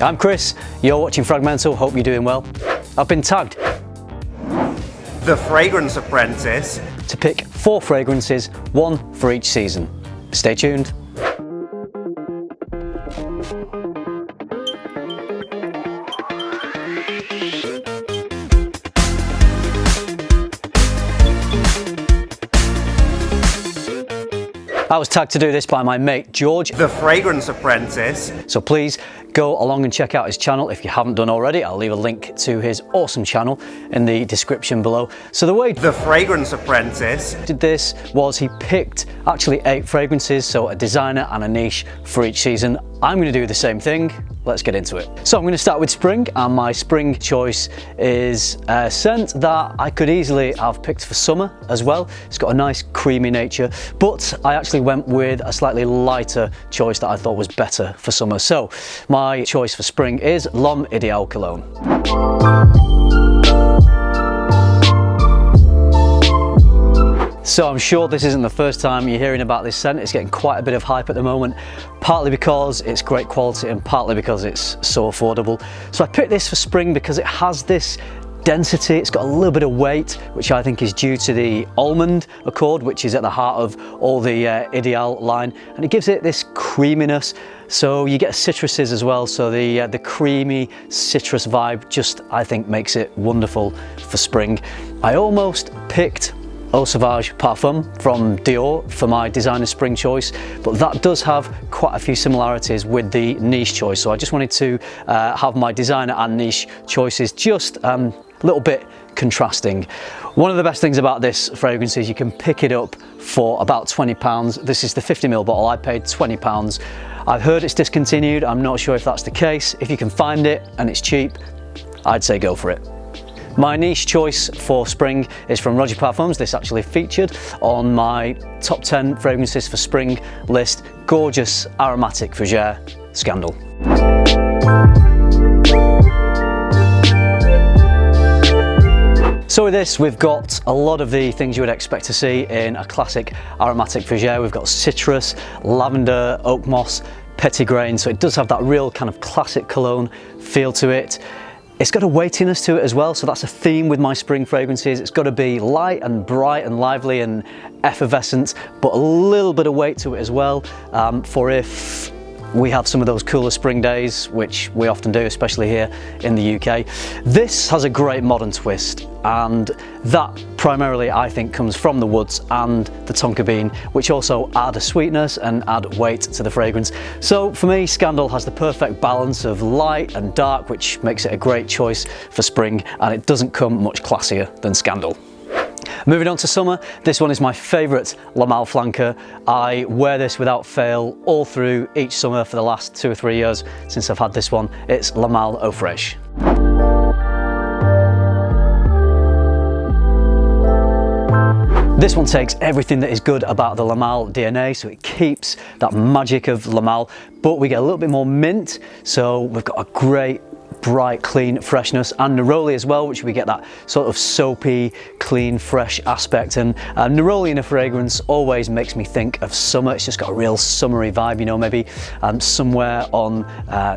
I'm Chris, you're watching FRAG-MENTAL, hope you're doing well. I've been tagged the Fragrance Apprentice to pick 4 fragrances, 1 for each season. Stay tuned. I was tagged to do this by my mate George, the Fragrance Apprentice. So please go along and check out his channel if you haven't done already. I'll leave a link to his awesome channel in the description below. So the way the Fragrance Apprentice did this was he picked actually 8 fragrances, so a designer and a niche for each season. I'm going to do the same thing. Let's get into it. So I'm going to start with spring, and my spring choice is a scent that I could easily have picked for summer as well. It's got a nice creamy nature, but I actually went with a slightly lighter choice that I thought was better for summer. So my choice for spring is L'Homme Ideal Cologne. So I'm sure this isn't the first time you're hearing about this scent. It's getting quite a bit of hype at the moment, partly because it's great quality and partly because it's so affordable. So I picked this for spring because it has this density, it's got a little bit of weight, which I think is due to the almond accord, which is at the heart of all the Ideal line, and it gives it this creaminess. So you get citruses as well, so the creamy citrus vibe just, I think, makes it wonderful for spring. I almost picked Eau Sauvage Parfum from Dior for my designer spring choice, but that does have quite a few similarities with the niche choice, so I just wanted to have my designer and niche choices just a little bit contrasting. One of the best things about this fragrance is you can pick it up for about £20. This is the 50ml bottle. I paid £20. I've heard it's discontinued. I'm not sure if that's the case. If you can find it and it's cheap, I'd say go for it. My niche choice for spring is from Roja Parfums. This actually featured on my top 10 fragrances for spring list. Gorgeous aromatic Fraiche Scandal. So with this, we've got a lot of the things you would expect to see in a classic aromatic Fraiche. We've got citrus, lavender, oak moss, petitgrain. So it does have that real kind of classic cologne feel to it. It's got a weightiness to it as well, so that's a theme with my spring fragrances. It's got to be light and bright and lively and effervescent, but a little bit of weight to it as well, for if we have some of those cooler spring days, which we often do, especially here in the UK. This has a great modern twist, and that primarily I think comes from the woods and the tonka bean, which also add a sweetness and add weight to the fragrance. So for me, Scandal has the perfect balance of light and dark, which makes it a great choice for spring, and it doesn't come much classier than Scandal. Moving on to summer, this one is my favourite La Malle flanker. I wear this without fail all through each summer for the last 2 or 3 years since I've had this one. It's La Malle Eau Fraiche. This one takes everything that is good about the La Malle DNA, so it keeps that magic of La Malle, but we get a little bit more mint, so we've got a great bright, clean freshness, and neroli as well, which we get that sort of soapy, clean, fresh aspect. And neroli in a fragrance always makes me think of summer. It's just got a real summery vibe, you know, maybe somewhere on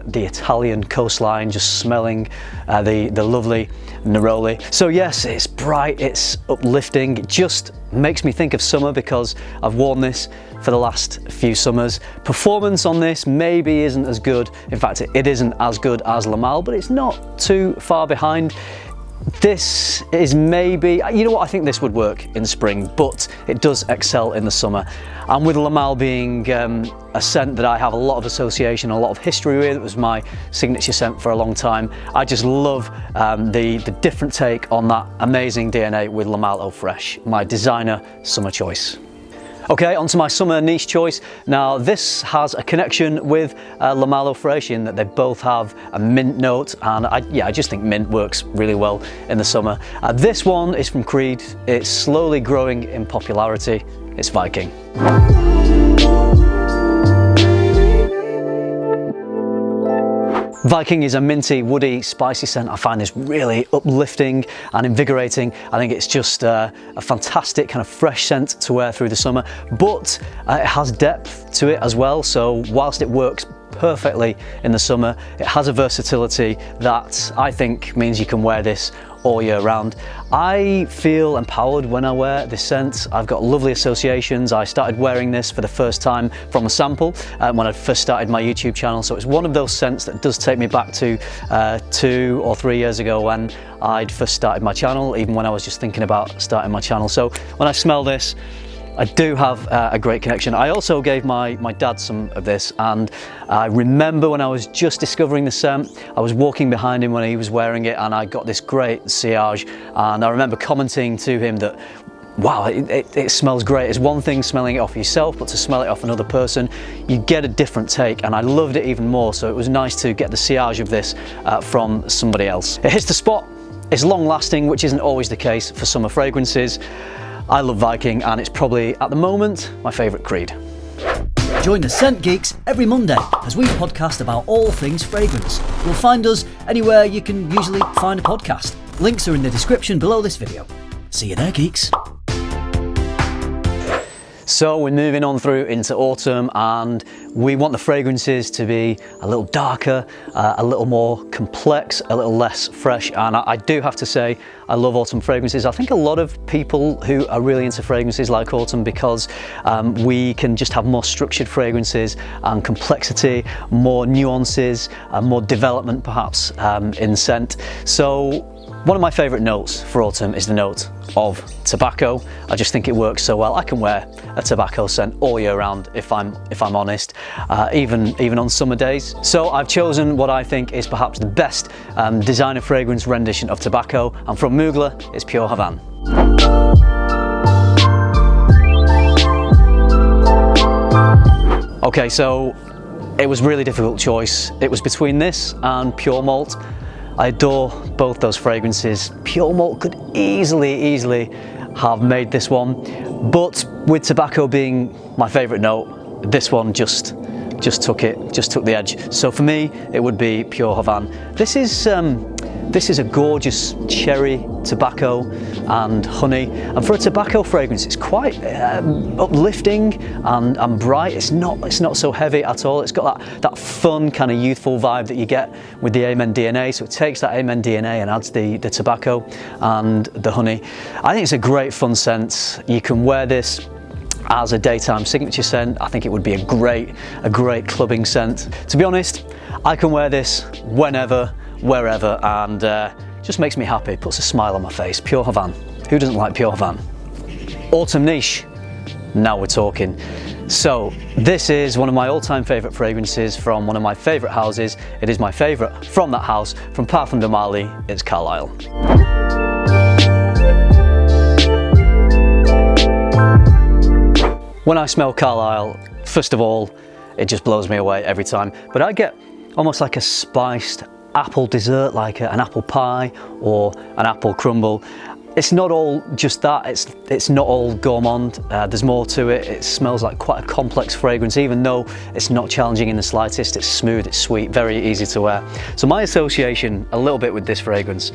the Italian coastline, just smelling the lovely neroli. So yes, it's bright, it's uplifting, it just makes me think of summer because I've worn this for the last few summers. Performance on this maybe isn't as good. In fact, it isn't as good as La Malle, but it's not too far behind. This is maybe, you know what, I think this would work in spring, but it does excel in the summer. And with La Malle being a scent that I have a lot of association, a lot of history with, it was my signature scent for a long time. I just love the different take on that amazing DNA with La Malle Eau Fraiche, my designer summer choice. Okay, onto my summer niche choice. Now this has a connection with La Malle Eau Fraiche in that they both have a mint note, and I just think mint works really well in the summer. This one is from Creed. It's slowly growing in popularity. It's Viking. Viking is a minty, woody, spicy scent. I find this really uplifting and invigorating. I think it's just a fantastic kind of fresh scent to wear through the summer, but it has depth to it as well. So whilst it works perfectly in the summer. It has a versatility that I think means you can wear this all year round. I feel empowered when I wear this scent. I've got lovely associations. I started wearing this for the first time from a sample when I first started my YouTube channel, so it's one of those scents that does take me back to 2 or 3 years ago when I'd first started my channel, even when I was just thinking about starting my channel. So when I smell this, I do have a great connection. I also gave my dad some of this, and I remember when I was just discovering the scent, I was walking behind him when he was wearing it, and I got this great sillage, and I remember commenting to him that, wow, it smells great. It's one thing smelling it off yourself, but to smell it off another person, you get a different take, and I loved it even more. So it was nice to get the sillage of this from somebody else. It hits the spot, it's long lasting, which isn't always the case for summer fragrances. I love Viking, and it's probably, at the moment, my favourite creed. Join the Scent Geeks every Monday as we podcast about all things fragrance. You'll find us anywhere you can usually find a podcast. Links are in the description below this video. See you there, geeks. So we're moving on through into autumn, and we want the fragrances to be a little darker, a little more complex, a little less fresh. And I do have to say, I love autumn fragrances. I think a lot of people who are really into fragrances like autumn because we can just have more structured fragrances and complexity, more nuances, more development perhaps in scent. So one of my favourite notes for autumn is the note of tobacco. I just think it works so well. I can wear a tobacco scent all year round if I'm honest, even on summer days. So I've chosen what I think is perhaps the best designer fragrance rendition of tobacco, and from Mugler, it's Pure Havane. Okay, so it was a really difficult choice. It was between this and Pure Malt. I adore both those fragrances. Pure Malt could easily have made this one, but with tobacco being my favourite note, this one just took the edge. So for me, it would be Pure Havane. This is a gorgeous cherry, tobacco and honey, and for a tobacco fragrance it's quite uplifting and bright. It's not so heavy at all. It's got that fun kind of youthful vibe that you get with the Amen DNA, so it takes that Amen DNA and adds the tobacco and the honey. I think it's a great fun scent. You can wear this as a daytime signature scent. I think it would be a great clubbing scent. To be honest, I can wear this whenever, wherever, and just makes me happy, puts a smile on my face. Pure Havane. Who doesn't like Pure Havane? Autumn niche. Now we're talking. So this is one of my all-time favourite fragrances from one of my favourite houses. It is my favourite from that house, from Parfum de Marly. It's Carlisle. When I smell Carlisle, first of all, it just blows me away every time. But I get almost like a spiced apple dessert, like an apple pie or an apple crumble. It's not all just that, it's not all gourmand, there's more to it. It smells like quite a complex fragrance, even though it's not challenging in the slightest. It's smooth, it's sweet, very easy to wear. So my association a little bit with this fragrance,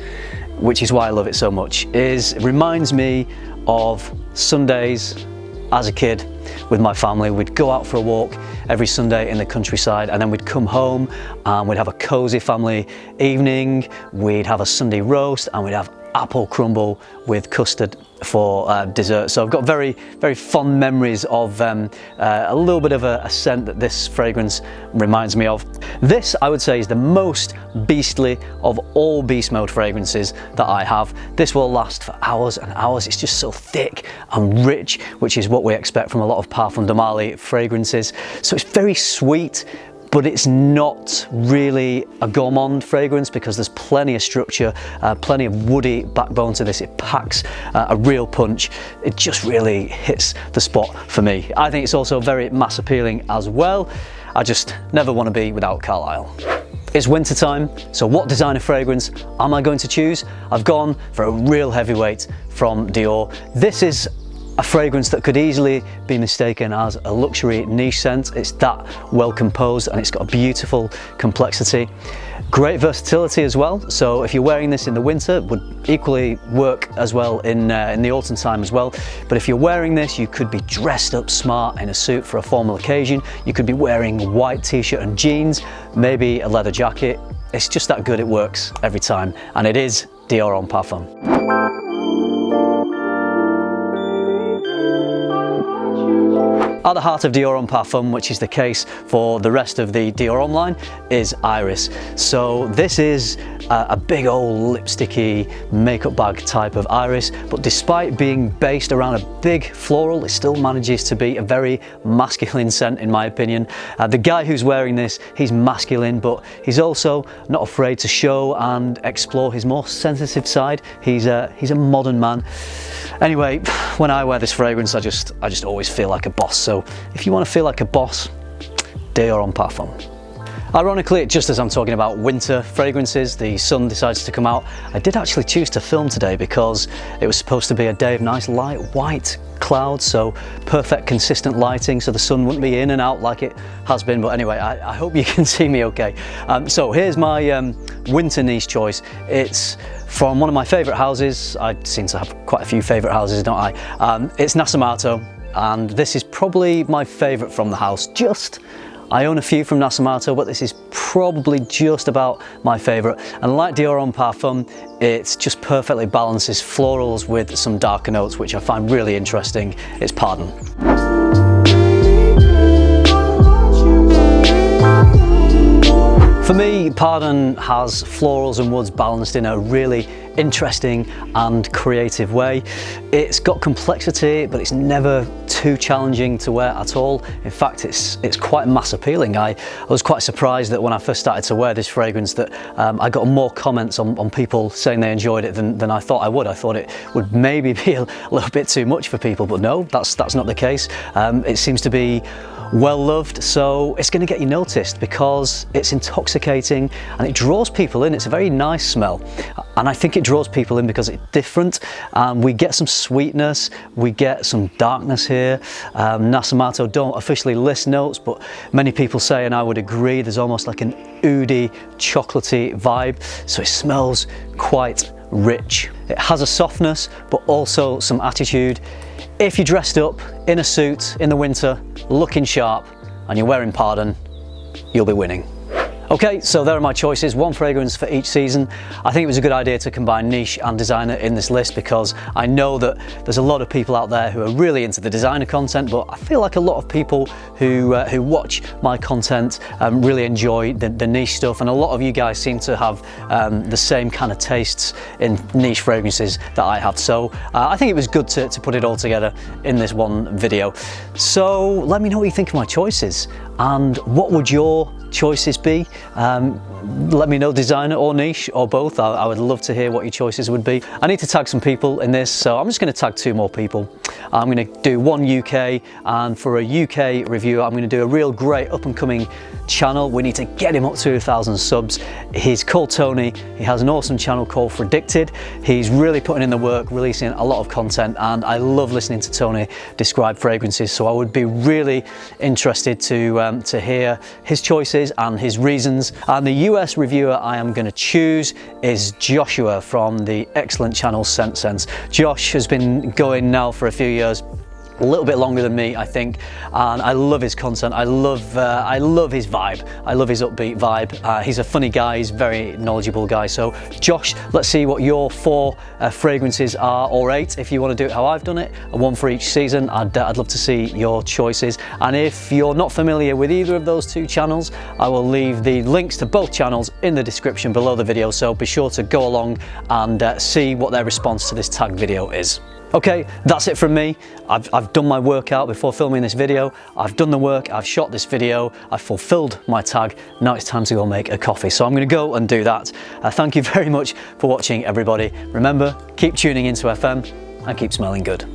which is why I love it so much, is it reminds me of Sundays as a kid with my family. We'd go out for a walk every Sunday in the countryside, and then we'd come home and we'd have a cosy family evening. We'd have a Sunday roast and we'd have apple crumble with custard for dessert. So I've got very fond memories of a little bit of a scent that this fragrance reminds me of. This, I would say, is the most beastly of all beast mode fragrances that I have. This will last for hours and hours. It's just so thick and rich, which is what we expect from a lot of Parfum de Marly fragrances. So it's very sweet, but it's not really a gourmand fragrance because there's plenty of structure, plenty of woody backbone to this. It packs a real punch. It just really hits the spot for me. I think it's also very mass appealing as well. I just never want to be without Carlisle. It's winter time, so what designer fragrance am I going to choose? I've gone for a real heavyweight from Dior. This is a fragrance that could easily be mistaken as a luxury niche scent. It's that well composed and it's got a beautiful complexity. Great versatility as well, so if you're wearing this in the winter, it would equally work as well in the autumn time as well. But if you're wearing this, you could be dressed up smart in a suit for a formal occasion. You could be wearing a white t-shirt and jeans, maybe a leather jacket. It's just that good, it works every time, and it is Dior Homme Parfum. At the heart of Dior Homme Parfum, which is the case for the rest of the Dior Homme line, is Iris. So this is a big old lipsticky makeup bag type of Iris, but despite being based around a big floral, it still manages to be a very masculine scent in my opinion. The guy who's wearing this, he's masculine, but he's also not afraid to show and explore his more sensitive side. He's a modern man. Anyway, when I wear this fragrance, I just always feel like a boss. So if you want to feel like a boss, Dior Homme Parfum. Ironically, just as I'm talking about winter fragrances, the sun decides to come out. I did actually choose to film today because it was supposed to be a day of nice light white clouds, so perfect consistent lighting so the sun wouldn't be in and out like it has been. But anyway, I hope you can see me okay. So here's my winter niche choice. It's from one of my favourite houses. I seem to have quite a few favourite houses, don't I? It's Nasomatto, and this is probably my favourite from the house. I own a few from Nasomatto, but this is probably just about my favourite. And like Dior Homme Parfum, it just perfectly balances florals with some darker notes, which I find really interesting. It's Pardon. For me, Pardon has florals and woods balanced in a really interesting and creative way. It's got complexity, but it's never too challenging to wear at all. In fact, it's quite mass appealing. I was quite surprised that when I first started to wear this fragrance that I got more comments on people saying they enjoyed it than I thought I would. I thought it would maybe be a little bit too much for people, but no, that's not the case. It seems to be well loved, so it's going to get you noticed because it's intoxicating and it draws people in. It's a very nice smell, and I think it draws people in because it's different. We get some sweetness, we get some darkness here. Nasomatto don't officially list notes, but many people say, and I would agree, there's almost like an oody, chocolatey vibe, so it smells quite rich. It has a softness, but also some attitude. If you're dressed up in a suit in the winter, looking sharp, and you're wearing Pardon, you'll be winning. Okay, so there are my choices, one fragrance for each season. I think it was a good idea to combine niche and designer in this list because I know that there's a lot of people out there who are really into the designer content, but I feel like a lot of people who watch my content really enjoy the niche stuff, and a lot of you guys seem to have the same kind of tastes in niche fragrances that I have. So I think it was good to put it all together in this one video. So let me know what you think of my choices, and what would your choices be? Let me know, designer or niche or both. I would love to hear what your choices would be. I need to tag some people in this, so I'm just going to tag 2 more people. I'm going to do one UK, and for a UK reviewer I'm going to do a real great up and coming channel. We need to get him up to 1,000 subs. He's called Tony. He has an awesome channel called Fragdicted. He's really putting in the work, releasing a lot of content, and I love listening to Tony describe fragrances, so I would be really interested to hear his choices and his reasons. And the US reviewer I am going to choose is Joshua from the excellent channel Scentsense. Josh has been going now for a few years, a little bit longer than me, I think, and I love his content. I love his vibe. I love his upbeat vibe. He's a funny guy. He's a very knowledgeable guy. So Josh, let's see what your 4 fragrances are, or 8 if you want to do it how I've done it, 1 for each season. I'd love to see your choices. And if you're not familiar with either of those 2 channels, I will leave the links to both channels in the description below the video, so be sure to go along and see what their response to this tag video is. Okay, that's it from me. I've done my workout before filming this video. I've done the work, I've shot this video, I've fulfilled my tag. Now it's time to go make a coffee. So I'm going to go and do that. Thank you very much for watching, everybody. Remember, keep tuning into FM and keep smelling good.